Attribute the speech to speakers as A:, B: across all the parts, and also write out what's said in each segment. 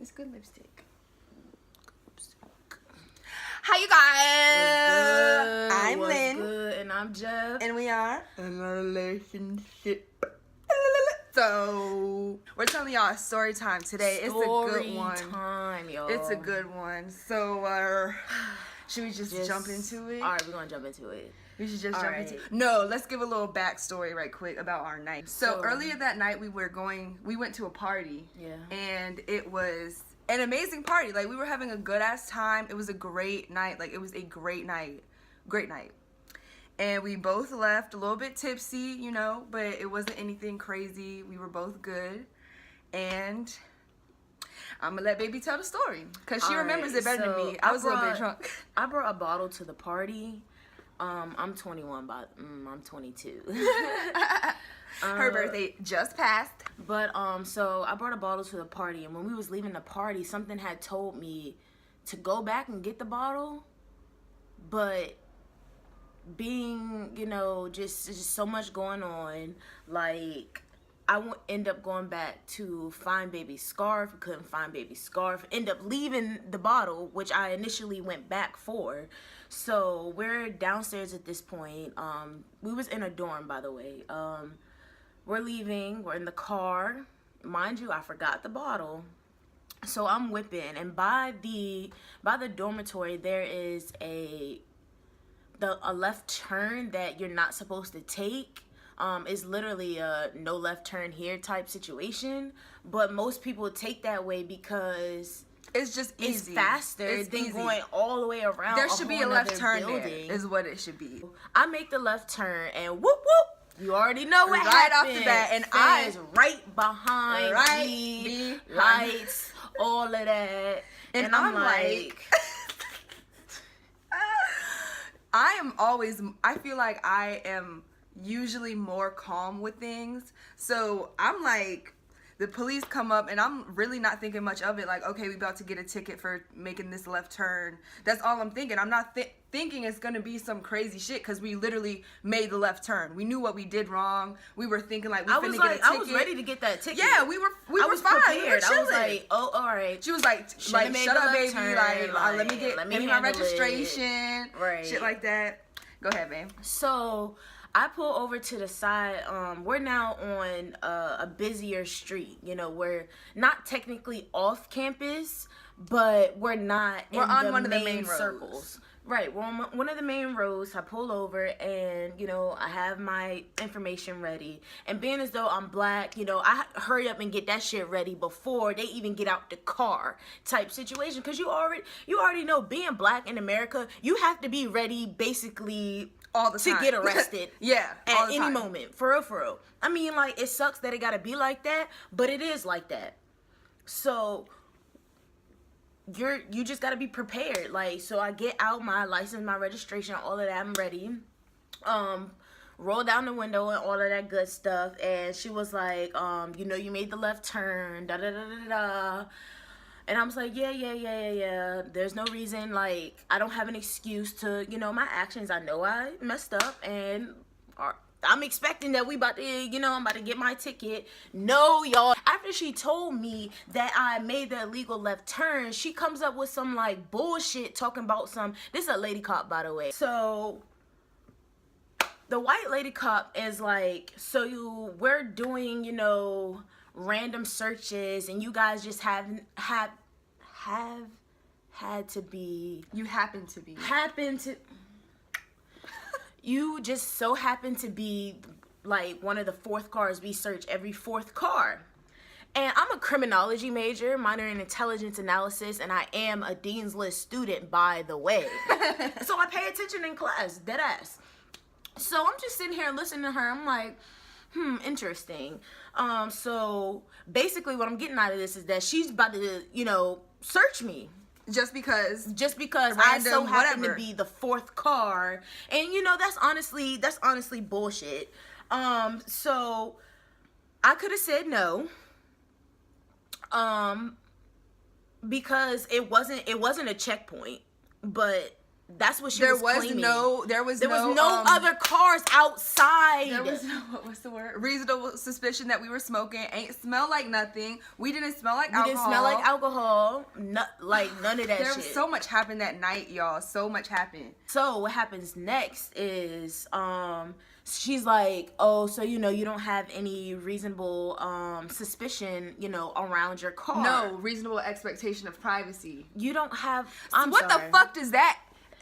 A: It's good lipstick. Hi, you guys. I'm Lin.
B: Good, and I'm Jeb.
A: And we are in a relationship. So we're telling y'all a story time today. It's a good one.
B: Time, y'all.
A: It's a good one. So should we just jump into it?
B: All right, we're gonna jump into it.
A: We should just jump into it. No, let's give a little backstory right quick about our night. So earlier that night we went to a party.
B: Yeah.
A: And it was an amazing party. Like, we were having a good ass time. It was a great night. Like, it was a great night. Great night. And we both left a little bit tipsy, you know, but it wasn't anything crazy. We were both good. And I'm gonna let baby tell the story because she remembers it better than me. I was a little bit drunk.
B: I brought a bottle to the party. I'm 21, but I'm 22.
A: Her birthday just passed.
B: But so I brought a bottle to the party, and when we was leaving the party, something had told me to go back and get the bottle, but being, you know, just so much going on, like, I would end up going back to find baby's scarf. Couldn't find baby's scarf. End up leaving the bottle, which I initially went back for. So we're downstairs at this point. We was in a dorm, by the way. We're leaving. We're in the car. Mind you, I forgot the bottle. So I'm whipping, and by the dormitory there is a left turn that you're not supposed to take. Is literally a no left turn here type situation, but most people take that way because
A: it's just easy.
B: It's faster than going all the way around.
A: There should be a left turn there, is what it should be.
B: I make the left turn, and whoop whoop, you already know what happened.
A: Right off the bat, and
B: I was right behind the lights, all of that, and I'm like I feel like I am usually more calm with things. So I'm like, the police come up and I'm really not thinking much of it. Like, okay, we about to get a ticket for making this left turn. That's all I'm thinking. I'm not thinking it's gonna be some crazy shit because we literally made the left turn. We knew what we did wrong. We were thinking like get a ticket. I was ready to get that ticket.
A: Yeah, we were fine.
B: Prepared.
A: We were chilling.
B: I was like, oh, all right.
A: She was like shut up, baby.
B: Turn,
A: let me get my registration.
B: Right.
A: Shit like that. Go ahead, babe.
B: So I pull over to the side. We're now on a busier street. You know, we're not technically off campus, but we're not. We're on one of the main circles. Right, we're on one of the main roads. I pull over and, you know, I have my information ready. And being as though I'm black, you know, I hurry up and get that shit ready before they even get out the car type situation. Because you already know, being black in America, you have to be ready basically
A: all the time
B: to get arrested.
A: Yeah,
B: at any moment. For real. I mean, like, it sucks that it gotta be like that, but it is like that. So you just gotta be prepared. Like, so I get out my license, my registration, all of that. I'm ready. Roll down the window and all of that good stuff. And she was like, you know, you made the left turn, da da da da da. And I was like, yeah. There's no reason, like, I don't have an excuse to, you know, my actions. I know I messed up, and I'm expecting that we about to, you know, I'm about to get my ticket. No, y'all. After she told me that I made the illegal left turn, she comes up with some, like, bullshit talking about this is a lady cop, by the way. So the white lady cop is like, so we're doing, you know, random searches, and you guys just had to be. You happen to. You just so happen to be like one of the fourth cars. We search every fourth car. And I'm a criminology major, minor in intelligence analysis, and I am a Dean's List student, by the way. So I pay attention in class, dead ass. So I'm just sitting here listening to her. I'm like, interesting. So basically what I'm getting out of this is that she's about to, you know, search me. Just because I so happen to be the fourth car. And, you know, that's honestly bullshit. So I could have said no. Because it wasn't a checkpoint, but That's what she
A: There
B: was
A: was
B: claiming.
A: no
B: other cars outside.
A: There was no, what's the word? Reasonable suspicion that we were smoking. Ain't smell like nothing. We didn't smell like alcohol.
B: We didn't smell like alcohol. Like none of that shit.
A: There was so much happened that night, y'all. So much happened.
B: So what happens next is she's like, oh, so you don't have any reasonable suspicion, around your car.
A: No reasonable expectation of privacy.
B: You don't have.
A: What the fuck does that?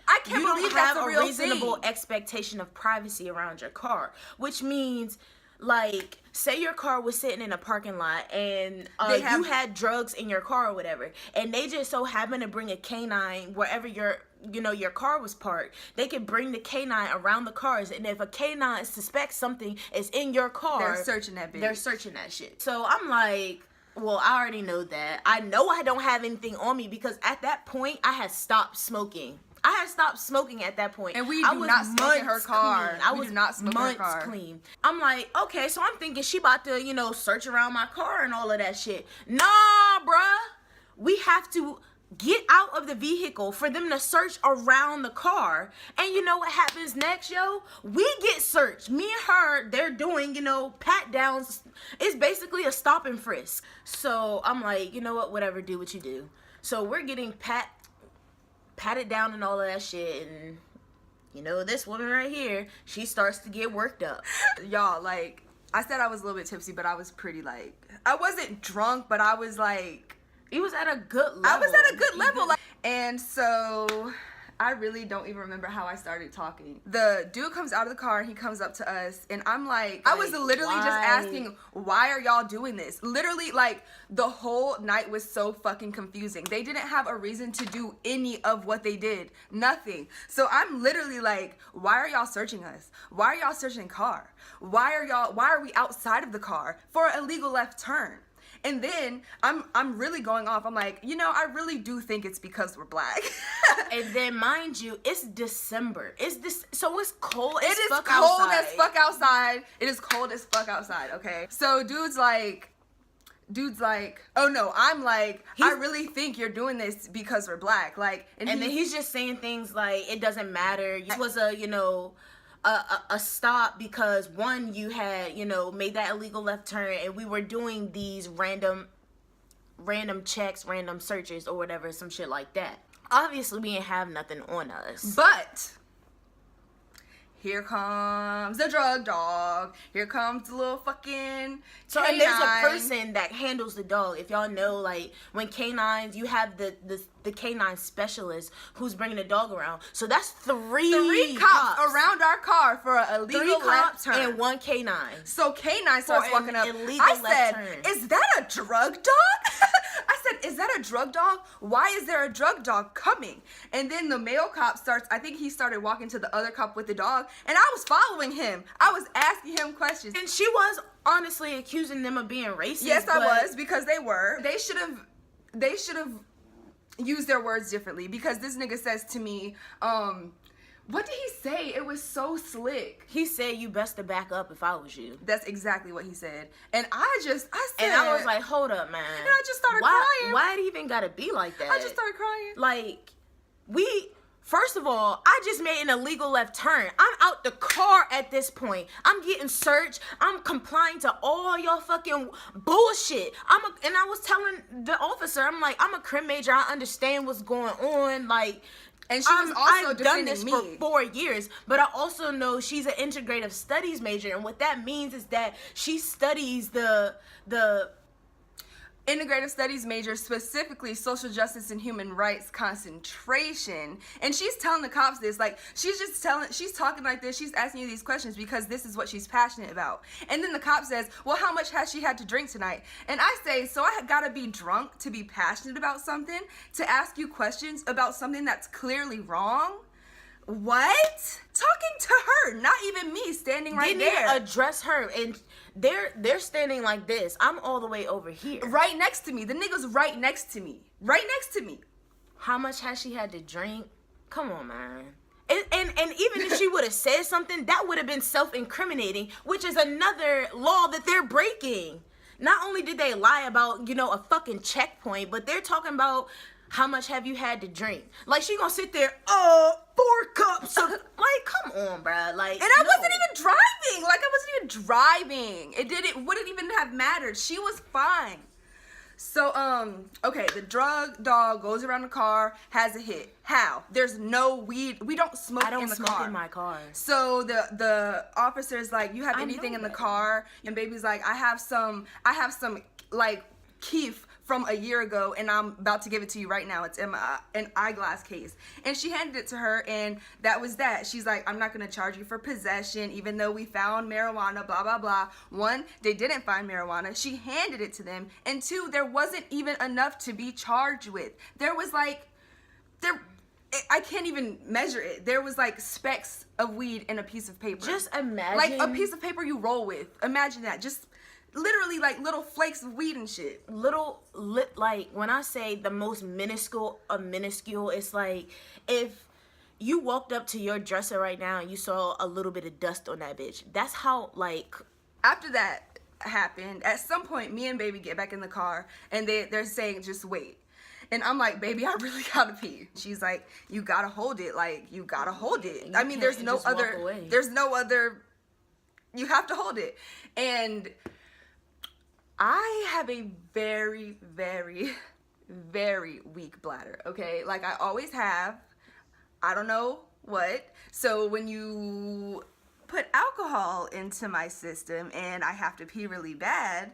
A: I can't believe that's a real thing.
B: Reasonable expectation of privacy around your car, which means, like, say your car was sitting in a parking lot and you had drugs in your car or whatever, and they just so happen to bring a canine wherever your car was parked. They could bring the canine around the cars, and if a canine suspects something is in your car,
A: they're searching that bitch.
B: They're searching that shit. So I'm like, well, I already know that. I know I don't have anything on me because at that point I had stopped smoking. I had stopped smoking at that point.
A: And we do not smoke in her car.
B: Clean. I was
A: not smoke
B: months
A: in her car.
B: Clean. I'm like, okay, so I'm thinking she about to, search around my car and all of that shit. Nah, bruh. We have to get out of the vehicle for them to search around the car. And you know what happens next, yo? We get searched. Me and her, they're doing, pat downs. It's basically a stop and frisk. So I'm like, you know what? Whatever, do what you do. So we're getting patted down and all of that shit, and this woman right here, she starts to get worked up.
A: Y'all, like, I said I was a little bit tipsy, but I was pretty, like, I wasn't drunk, but I was like,
B: it was at a good level.
A: I was at a good level. Like, and so I really don't even remember how I started talking. The dude comes out of the car and he comes up to us, and I'm like I was literally just asking, why are y'all doing this? Literally, like, the whole night was so fucking confusing. They didn't have a reason to do any of what they did. Nothing. So I'm literally like, why are y'all searching us? Why are y'all searching the car? Why are we outside of the car for an illegal left turn? And then I'm really going off. I'm like, I really do think it's because we're black.
B: And then, mind you, it's December. So it's cold as fuck
A: outside. It is cold
B: outside.
A: as fuck outside. It is cold as fuck outside, okay? So dude's like, oh no, I'm like, I really think you're doing this because we're black. Like, and then
B: he's just saying things like, it doesn't matter. It was a stop because one, you had made that illegal left turn, and we were doing these random checks, random searches or whatever, some shit like that. Obviously we didn't have nothing on us,
A: but here comes the drug dog. Here comes the little fucking canine.
B: And there's a person that handles the dog. If y'all know, like, when canines, you have the canine specialist who's bringing the dog around. So that's three
A: cops around our car for an illegal left turn.
B: And one canine.
A: So canine starts walking up.
B: I
A: said, is that a drug dog? I said, is that a drug dog? Why is there a drug dog coming? And then the male cop he started walking to the other cop with the dog, and I was following him. I was asking him questions.
B: And she was honestly accusing them of being racist.
A: Yes, I was, because they were. They should have used their words differently, because this nigga says to me, what did he say? It was so slick.
B: He said, you best to back up if I was you.
A: That's exactly what he said. And I said...
B: And I was like, hold up, man.
A: And I just started crying.
B: Why it even gotta be like that?
A: I just started crying.
B: Like, first of all, I just made an illegal left turn. I'm out the car at this point. I'm getting searched. I'm complying to all y'all fucking bullshit. And I was telling the officer, I'm like, I'm a crim major. I understand what's going on. Like...
A: And she was also
B: I've done this for 4 years, but I also know she's an integrative studies major, and what that means is that she studies the
A: integrative studies major, specifically social justice and human rights concentration. And she's telling the cops this, like, she's talking like this, she's asking you these questions because this is what she's passionate about. And then the cop says, well, how much has she had to drink tonight? And I say, so I gotta be drunk to be passionate about something, to ask you questions about something that's clearly wrong? What? Talking to her, not even me, standing right there.
B: They didn't address her, and they're standing like this. I'm all the way over here.
A: Right next to me. The nigga's right next to me. Right next to me.
B: How much has she had to drink? Come on, man. And even if she would have said something, that would have been self-incriminating, which is another law that they're breaking. Not only did they lie about, a fucking checkpoint, but they're talking about how much have you had to drink? Like, she gonna sit there, 4 cups of, like, come on, bruh. Like,
A: and I wasn't even driving. Like, I wasn't even driving. It wouldn't even have mattered. She was fine. So, okay, the drug dog goes around the car, has a hit. How? There's no weed. We don't smoke in the car. I don't
B: smoke in my car.
A: So the officer's like, you have anything in the car? And baby's like, I have some, like, keef from a year ago, and I'm about to give it to you right now. It's in an eyeglass case. And she handed it to her, and that was that. She's like, I'm not going to charge you for possession, even though we found marijuana, blah, blah, blah. 1, they didn't find marijuana. She handed it to them. And 2, there wasn't even enough to be charged with. There was like, I can't even measure it. There was like specks of weed in a piece of paper.
B: Just imagine.
A: Like a piece of paper you roll with. Imagine that. Just literally like little flakes of weed and shit.
B: Like, when I say the most minuscule of minuscule, it's like if you walked up to your dresser right now and you saw a little bit of dust on that bitch. That's how, like.
A: After that happened, at some point, me and baby get back in the car, and they're saying, just wait. And I'm like, baby, I really gotta pee. She's like, you gotta hold it. Like, you gotta hold it. I mean, there's no other, you have to hold it. And I have a very, very, very weak bladder, okay? Like, I always have. I don't know what. So when you put alcohol into my system and I have to pee really bad,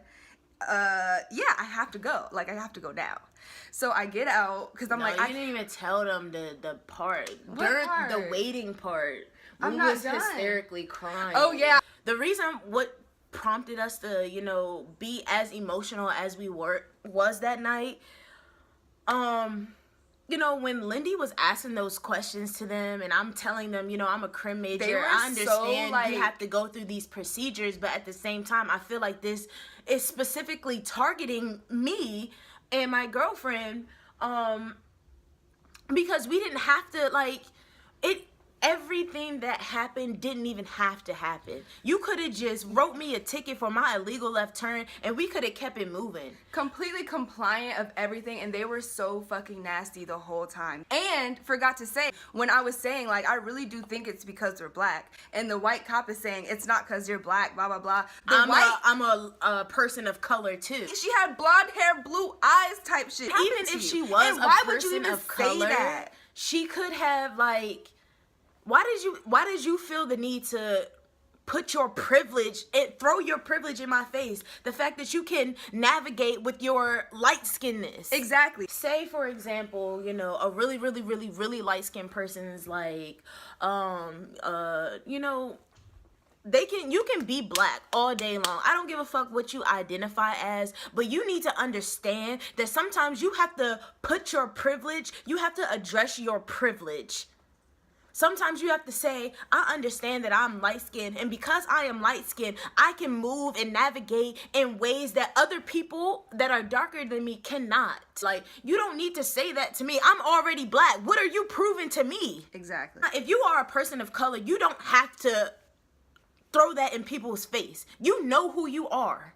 A: yeah, I have to go. Like, I have to go now. So I get out, because I'm like,
B: I didn't even tell them the part.
A: What part?
B: The waiting part.
A: I'm
B: we
A: not
B: was
A: done.
B: Hysterically crying.
A: Oh, yeah.
B: The reason what prompted us to, you know, be as emotional as we were was that night, you know, when Lindy was asking those questions to them, and I'm telling them, you know, I'm a crim major. I understand you have to go through these procedures, but at the same time, I feel like this is specifically targeting me and my girlfriend, because we didn't have to, like, everything that happened didn't even have to happen. You could have just wrote me a ticket for my illegal left turn, and we could have kept it moving.
A: Completely compliant of everything, and they were so fucking nasty the whole time. And forgot to say, when I was saying, like, I really do think it's because they're black, and the white cop is saying it's not because you're black, blah, blah, blah.
B: I'm a person of color, too.
A: She had blonde hair, blue eyes type shit.
B: Even if she was a person of color, she could have, like... Why did you feel the need to put your privilege and throw your privilege in my face? The fact that you can navigate with your light-skinnedness.
A: Exactly.
B: Say, for example, you know, a really, really, really, really light-skinned person's like, you know, you can be black all day long. I don't give a fuck what you identify as, but you need to understand that sometimes you have to put your privilege, you have to address your privilege. Sometimes you have to say, I understand that I'm light-skinned, and because I am light-skinned, I can move and navigate in ways that other people that are darker than me cannot. Like, you don't need to say that to me. I'm already black. What are you proving to me?
A: Exactly.
B: If you are a person of color, you don't have to throw that in people's face. You know who you are.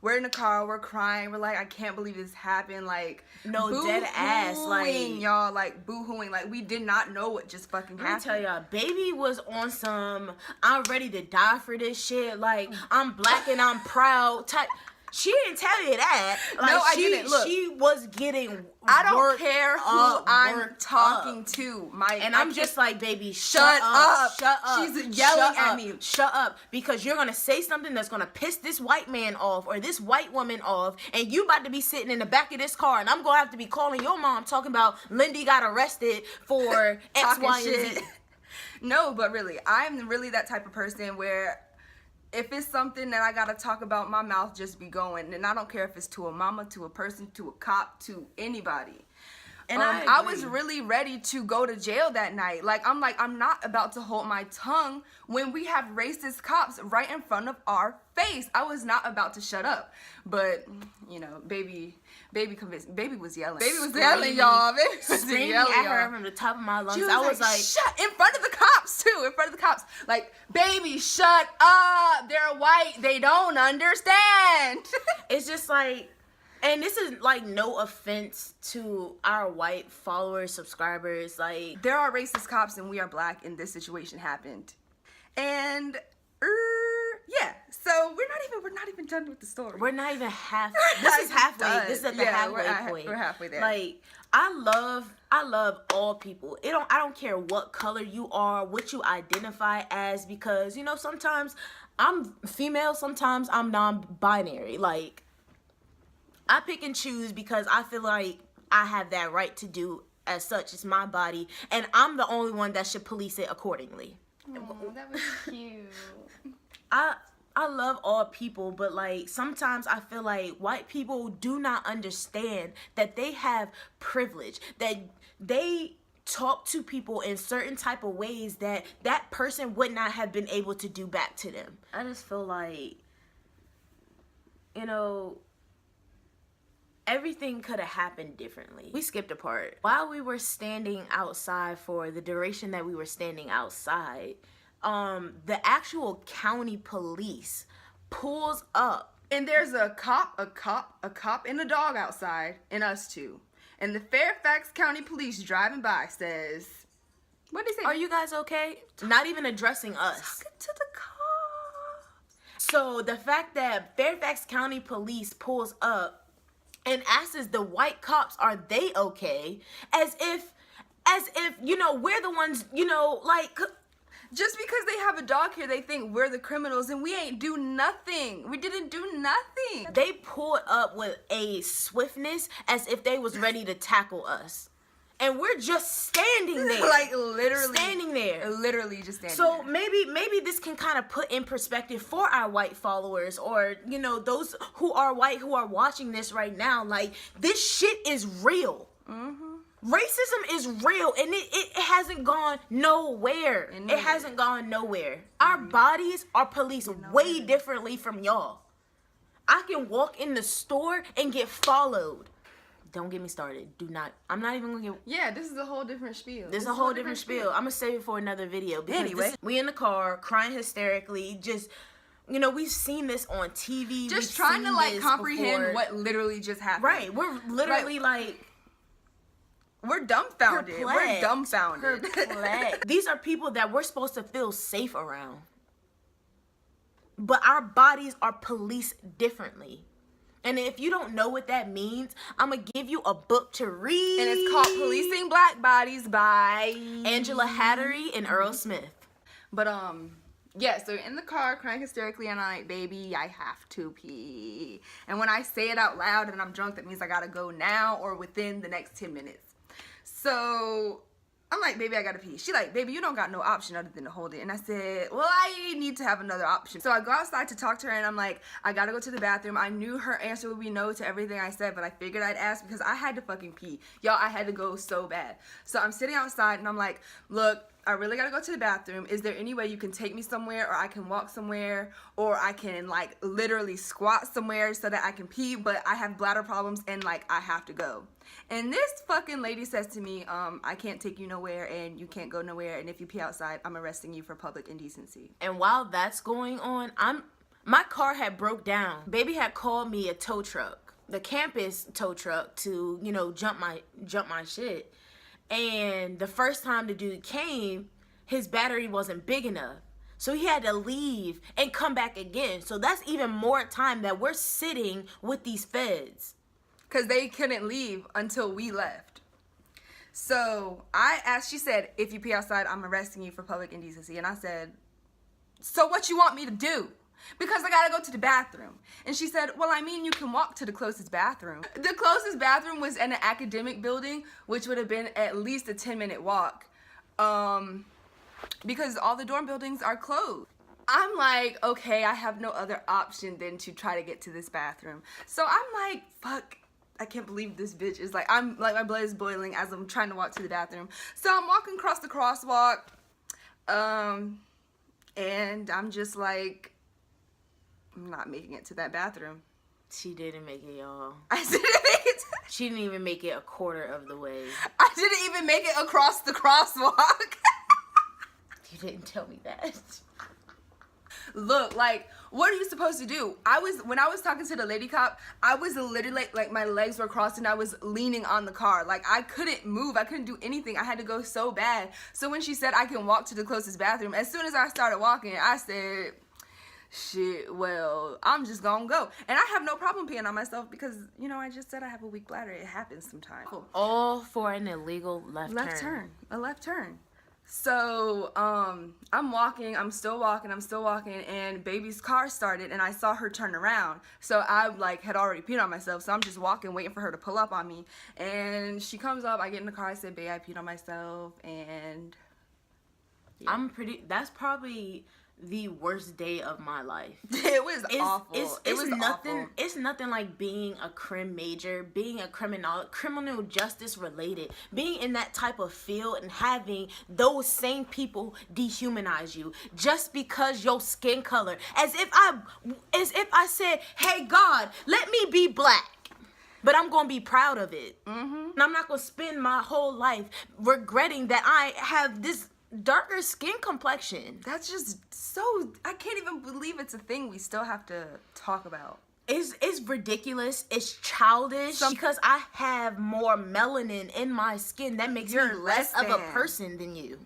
A: We're in the car, we're crying, we're like, I can't believe this happened, like,
B: no, dead ass, like,
A: y'all, like, boo-hooing, like, we did not know what just fucking happened.
B: Let me tell y'all, baby was on some, I'm ready to die for this shit, like, I'm black and I'm proud type. She didn't tell you that. Like,
A: no, I didn't. Look,
B: she was getting.
A: I don't care who I'm talking to.
B: I'm just like, baby,
A: shut up.
B: Shut up.
A: She's yelling at me.
B: Shut up, because you're gonna say something that's gonna piss this white man off or this white woman off, and you about to be sitting in the back of this car, and I'm gonna have to be calling your mom talking about Lindy got arrested for X, Y, and Z.
A: No, but really, I'm really that type of person where, if it's something that I gotta talk about, my mouth just be going. And I don't care if it's to a mama, to a person, to a cop, to anybody. And I was really ready to go to jail that night. I'm not about to hold my tongue when we have racist cops right in front of our face. I was not about to shut up. But, you know, baby convinced. Baby was yelling. Baby was yelling, y'all. Baby was
B: screaming
A: yelling
B: at her from the top of my lungs.
A: I was like, shut, in front of the cops too. In front of the cops. Like, baby, shut up. They're white. They don't understand.
B: It's just like, And this is like no offense to our white followers, subscribers. Like,
A: there are racist cops and we are black, and this situation happened. And yeah, so we're not even done with the story.
B: We're not even half. This is halfway.
A: Done.
B: This is at the halfway point.
A: We're halfway there.
B: Like, I love all people. I don't care what color you are, what you identify as, because you know sometimes I'm female, sometimes I'm non-binary. Like, I pick and choose because I feel like I have that right to do as such. It's my body, and I'm the only one that should police it accordingly.
C: Oh, that was cute.
B: I love all people, but like sometimes I feel like white people do not understand that they have privilege, that they talk to people in certain type of ways that that person would not have been able to do back to them. I just feel like, you know, everything could have happened differently. We skipped a part. While we were standing outside for the duration that we were standing outside, the actual county police pulls up.
A: And there's a cop and a dog outside, and us too. And the Fairfax County Police driving by says, what did they say?
B: Are you guys okay? Not even addressing us.
A: Talking to the cop.
B: So the fact that Fairfax County Police pulls up and asks the white cops, are they okay? As if, you know, we're the ones, you know, like,
A: just because they have a dog here, they think we're the criminals, and we ain't do nothing. We didn't do nothing.
B: They pulled up with a swiftness as if they was ready to tackle us. And we're just standing there.
A: Like, literally.
B: Standing there.
A: Literally just standing
B: so
A: there.
B: maybe this can kind of put in perspective for our white followers, or, you know, those who are white who are watching this right now. Like, this shit is real. Mm-hmm. Racism is real, and it hasn't gone nowhere. It hasn't gone nowhere. Our bodies are policed way differently from y'all. I can walk in the store and get followed. Don't get me started. Do not. I'm not even gonna get.
A: Yeah, this is a whole different spiel.
B: This is a whole different spiel. I'm gonna save it for another video. Anyway, we in the car crying hysterically. Just, you know, we've seen this on TV.
A: Just trying to like comprehend what literally just happened.
B: Right. We're literally like.
A: We're dumbfounded.
B: Perplexed.
A: We're dumbfounded.
B: Perplexed. These are people that we're supposed to feel safe around. But our bodies are policed differently. And if you don't know what that means, I'm going to give you a book to read.
A: And it's called Policing Black Bodies by
B: Angela Hattery and Earl Smith.
A: But, yeah, so in the car crying hysterically, and I'm like, baby, I have to pee. And when I say it out loud and I'm drunk, that means I got to go now or within the next 10 minutes. So I'm like, baby, I gotta pee. She like, baby, you don't got no option other than to hold it. And I said, well, I need to have another option. So I go outside to talk to her, and I'm like, I gotta go to the bathroom. I knew her answer would be no to everything I said, but I figured I'd ask because I had to fucking pee. Y'all, I had to go so bad. So I'm sitting outside, and I'm like, look, I really gotta go to the bathroom. Is there any way you can take me somewhere, or I can walk somewhere, or I can like literally squat somewhere so that I can pee, but I have bladder problems and like I have to go. And this fucking lady says to me, I can't take you nowhere and you can't go nowhere, and if you pee outside, I'm arresting you for public indecency.
B: And while that's going on, my car had broke down. Baby had called me a tow truck, the campus tow truck, to, you know, jump my shit. And the first time the dude came, his battery wasn't big enough. So he had to leave and come back again. So that's even more time that we're sitting with these feds.
A: Because they couldn't leave until we left. So I asked, she said, if you pee outside, I'm arresting you for public indecency. And I said, so what you want me to do? Because I gotta go to the bathroom. And she said, well, I mean, you can walk to the closest bathroom. The closest bathroom was in an academic building, which would have been at least a 10-minute walk. Because all the dorm buildings are closed. I'm like, okay, I have no other option than to try to get to this bathroom. So I'm like, fuck, I can't believe this bitch is like, I'm like, my blood is boiling as I'm trying to walk to the bathroom. So I'm walking across the crosswalk, and I'm just like, I'm not making it to that bathroom.
B: She didn't make it, y'all.
A: I didn't make it.
B: She didn't even make it a quarter of the way.
A: I didn't even make it across the crosswalk.
B: You didn't tell me that.
A: look, like, what are you supposed to do? When I was talking to the lady cop, I was literally like my legs were crossed and I was leaning on the car. Like, I couldn't move. I couldn't do anything. I had to go so bad. So when she said I can walk to the closest bathroom, as soon as I started walking, I said, shit, well, I'm just gonna go. And I have no problem peeing on myself because, you know, I just said I have a weak bladder. It happens sometimes.
B: All for an illegal left turn.
A: A left turn. So, I'm walking, I'm still walking, and baby's car started, and I saw her turn around. So I, like, had already peed on myself, so I'm just walking, waiting for her to pull up on me. And she comes up, I get in the car, I said, babe, I peed on myself, and...
B: Yeah. That's probably the worst day of my life.
A: It was awful. It was
B: nothing.
A: awful.
B: It's nothing like being a crim major, being a criminal justice related, being in that type of field and having those same people dehumanize you just because your skin color. As if I said, hey God, let me be black. But I'm going to be proud of it. Mm-hmm. And I'm not going to spend my whole life regretting that I have this darker skin complexion.
A: That's just so, I can't even believe it's a thing we still have to talk about.
B: It's ridiculous. It's childish because I have more melanin in my skin. That makes me less of a person than you.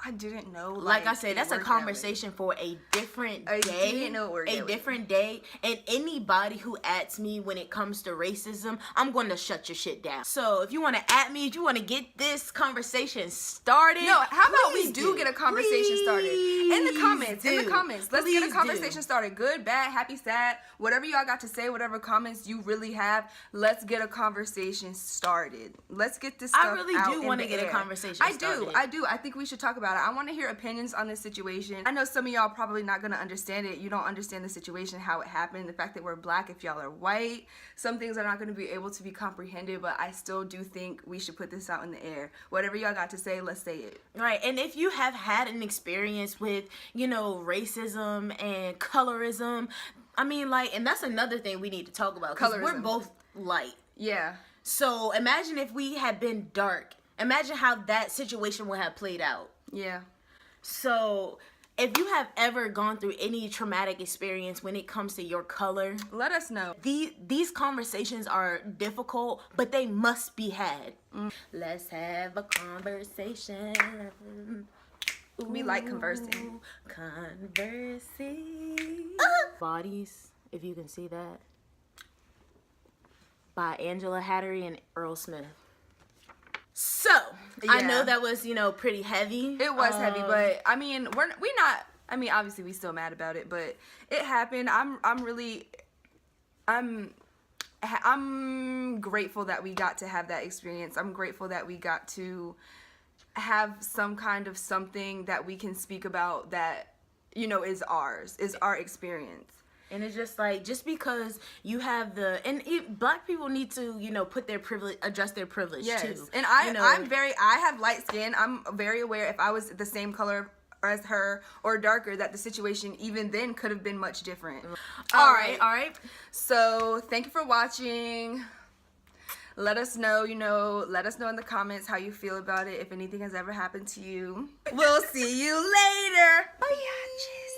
A: I didn't know.
B: Like I said, that's a conversation for a different day.
A: I didn't know
B: a different day. And anybody who ats me when it comes to racism, I'm going to shut your shit down. So if you want to at me, if you want to get this conversation started,
A: no, how about we do get a conversation started in the comments? In the comments, let's get a conversation started. Good, bad, happy, sad, whatever y'all got to say, whatever comments you really have. Let's get a conversation started. Let's get this stuff out.
B: I really do want to get a conversation started.
A: I do. I think we should talk about it. I want to hear opinions on this situation. I know some of y'all probably not going to understand it. You don't understand the situation, how it happened, the fact that we're black if y'all are white. Some things are not going to be able to be comprehended, but I still do think we should put this out in the air. Whatever y'all got to say, let's say it.
B: Right, and if you have had an experience with, you know, racism and colorism, I mean, like, and that's another thing we need to talk about, because we're both light.
A: Yeah.
B: So imagine if we had been dark. Imagine how that situation would have played out.
A: Yeah.
B: So, if you have ever gone through any traumatic experience when it comes to your color,
A: let us know.
B: These conversations are difficult, but they must be had. Let's have a conversation.
A: We like conversing.
B: Conversing. Bodies, if you can see that. By Angela Hattery and Earl Smith. So, yeah. I know that was, you know, pretty heavy.
A: It was heavy, but I mean, we're not, I mean, obviously we still mad about it, but it happened. I'm grateful that we got to have that experience. I'm grateful that we got to have some kind of something that we can speak about that, you know, is ours, is our experience.
B: And it's just like, just because you have black people need to, you know, put their privilege, address their privilege too.
A: And I have light skin. I'm very aware if I was the same color as her or darker, that the situation even then could have been much different. All right. So thank you for watching. Let us know, in the comments how you feel about it, if anything has ever happened to you. We'll see you later. Bye, bitches.